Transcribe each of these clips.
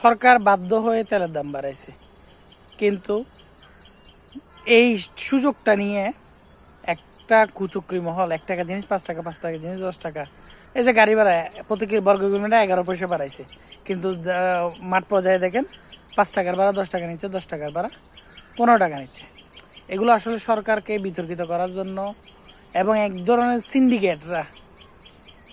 সরকার বাধ্য হয়ে তেলের দাম বাড়াইছে, কিন্তু এই সুযোগটা নিয়ে একটা কুচক্রি মহল 1 টাকা জিনিস 5 টাকা, 5 টাকা জিনিস 10 টাকা, এই যে গাড়ি ভাড়া প্রতি বর্গ কিলোমিটার 11 পয়সা বাড়াইছে, কিন্তু মাঠ পর্যায়ে দেখেন 5 টাকার ভাড়া 10 টাকা নিচ্ছে, 10 টাকার ভাড়া 15 টাকা নিচ্ছে। এগুলো আসলে সরকারকে বিতর্কিত করার জন্য এবং এক ধরনের সিন্ডিকেটরা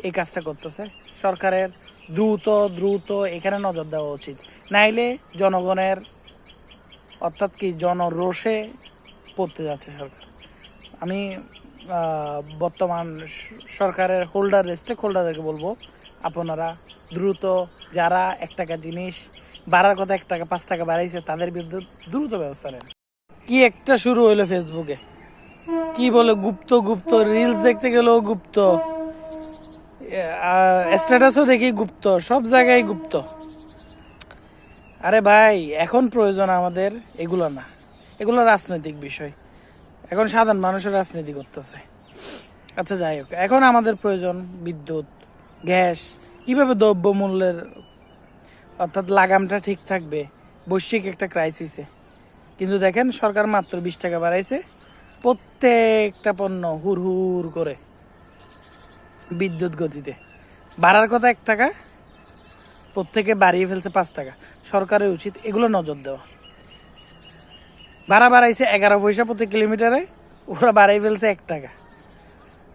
এই কাজটা করতেছে। সরকারের দ্রুত এখানে নজর দেওয়া উচিত, নাইলে জনগণের অর্থাৎ কি জনরোষে পড়তে যাচ্ছে সরকার। আমি বর্তমান সরকারের স্টেক হোল্ডারদেরকে বলবো, আপনারা দ্রুত যারা 1 টাকা জিনিস বাড়ার কথা 1 টাকা 5 টাকা বাড়াইছে তাদের বিরুদ্ধে দ্রুত ব্যবস্থা নেন। কি একটা শুরু হইলো ফেসবুকে, কি বলে গুপ্ত রিলস দেখতে গেলেও গুপ্ত, স্ট্যাটাসও দেখি গুপ্ত, সব জায়গায় গুপ্ত। আরে ভাই, এখন প্রয়োজন আমাদের এগুলো না, এগুলো রাজনৈতিক বিষয়। এখন সাধারণ মানুষের রাজনীতি করতেছে। আচ্ছা যাই হোক, এখন আমাদের প্রয়োজন বিদ্যুৎ, গ্যাস, কিভাবে দ্রব্যমূল্যের অর্থাৎ লাগামটা ঠিক থাকবে বৈশ্বিক একটা ক্রাইসিসে। কিন্তু দেখেন সরকার মাত্র 20 টাকা বাড়াইছে, প্রত্যেকটা পণ্য হুর করে বিদ্যুৎ গতিতে বাড়ার কথা 1 টাকা, প্রত্যেকে বাড়িয়ে ফেলছে 5 টাকা। সরকারের উচিত এগুলো নজর দেওয়া। ভাড়া বাড়াইছে 11 পয়সা প্রতি কিলোমিটারে, ওরা বাড়াই ফেলছে 1 টাকা।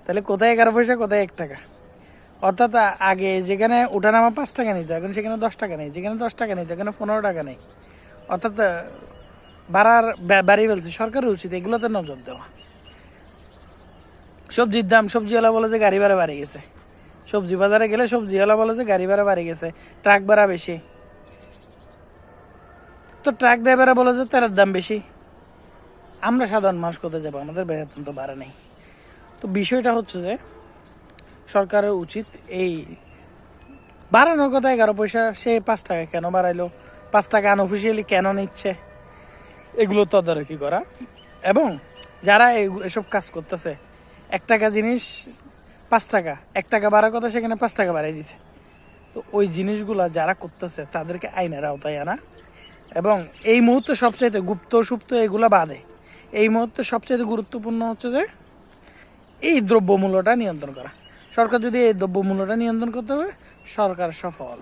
তাহলে কোথায় 11 পয়সা, কোথায় 1 টাকা? অর্থাৎ আগে যেখানে ওঠানামা 5 টাকা নিত, এখন সেখানে 10 টাকা নেই, যেখানে 10 টাকা নেই সেখানে 15 টাকা নেই। অর্থাৎ বাড়িয়ে ফেলছে। সরকারের উচিত এগুলোতে নজর দেওয়া। সবজির দাম, সবজিওয়ালা বলে যে গাড়ি ভাড়া বাড়ে গেছে, সবজি বাজারে গেলে সবজিওয়ালা বলে যে গাড়ি ভাড়া বাড়ে গেছে, ট্রাক ভাড়া বেশি। তো ট্রাক ড্রাইভাররা বলে যে তেলের দাম বেশি। আমরা সাধারণ মানুষ কোথায় যাবো? আমাদের বেতন তো বাড়ে নেই। তো বিষয়টা হচ্ছে যে সরকারের উচিত এই বাড়ানোর কথা 11 পয়সা, সে 5 টাকা কেন বাড়াইলো, 5 টাকা আনঅফিসিয়ালি কেন নিচ্ছে, এগুলো তদারকি করা। এবং যারা এসব কাজ করতেছে, 1 টাকা জিনিস 5 টাকা, 1 টাকা বাড়ার কথা সেখানে 5 টাকা বাড়াই দিছে। তো ওই জিনিসগুলা যারা করতেছে তাদেরকে আইনের আওতায় আনা, এবং এই মুহূর্তে সবচাইতে গুপ্ত সুপ্ত এগুলা বাদে এই মুহূর্তে সবচাইতে গুরুত্বপূর্ণ হচ্ছে যে এই দ্রব্যমূল্যটা নিয়ন্ত্রণ করা। সরকার যদি এই দ্রব্যমূল্যটা নিয়ন্ত্রণ করতে হবে, সরকার সফল।